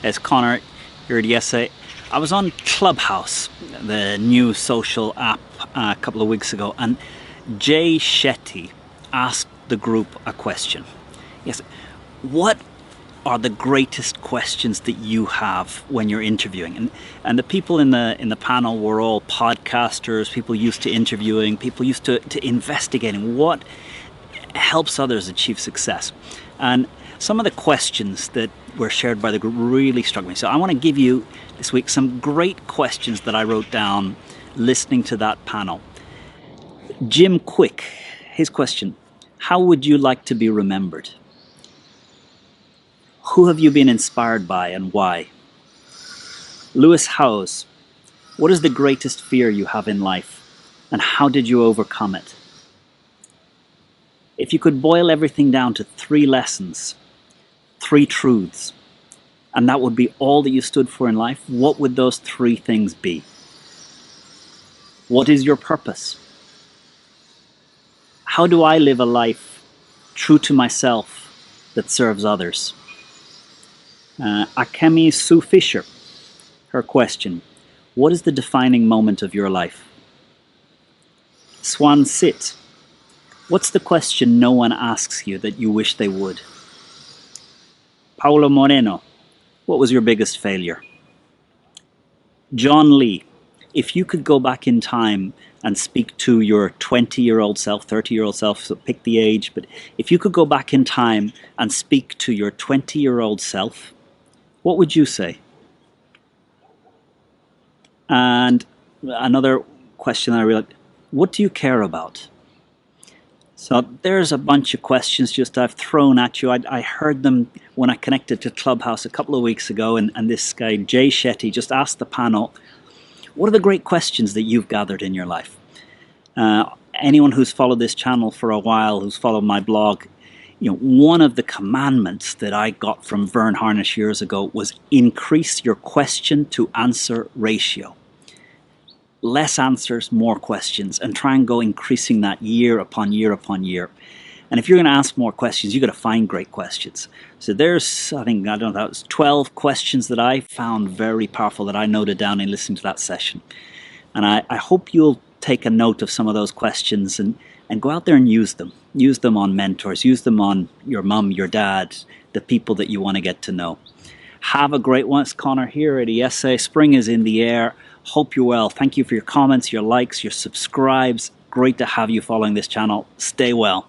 It's Connor here at ESA. I was on Clubhouse, the new social app, a couple of weeks ago, and Jay Shetty asked the group a question. Yes, what are the greatest questions that you have when you're interviewing? And the people in the panel were all podcasters, people used to interviewing, people used to investigating what helps others achieve success. And some of the questions that were shared by the group really struck me. So I want to give you this week some great questions that I wrote down listening to that panel. Jim Quick, his question: how would you like to be remembered? Who have you been inspired by and why? Lewis Howes, what is the greatest fear you have in life and how did you overcome it? If you could boil everything down to 3 lessons, 3 truths, and that would be all that you stood for in life, what would those 3 things be? What is your purpose? How do I live a life true to myself that serves others? Akemi Sue Fisher, her question: what is the defining moment of your life? Swan Sit, what's the question no one asks you that you wish they would? Paulo Moreno, what was your biggest failure? John Lee, if you could go back in time and speak to your 20-year-old self, 30-year-old self, so pick the age, but if you could go back in time and speak to your 20-year-old self, what would you say? And another question that I really like: what do you care about? So there's a bunch of questions just I've thrown at you. I heard them when I connected to Clubhouse a couple of weeks ago, and this guy, Jay Shetty, just asked the panel, what are the great questions that you've gathered in your life? Anyone who's followed this channel for a while, who's followed my blog, one of the commandments that I got from Vern Harnish years ago was increase your question to answer ratio. Less answers, more questions, and try and go increasing that year upon year upon year. And if you're going to ask more questions, you've got to find great questions. So there's, I don't know, that was 12 questions that I found very powerful that I noted down in listening to that session. And I hope you'll take a note of some of those questions and go out there and use them. Use them on mentors, use them on your mum, your dad, the people that you want to get to know. Have a great one. It's Connor here at ESA. Spring is in the air. Hope you're well. Thank you for your comments, your likes, your subscribes. Great to have you following this channel. Stay well.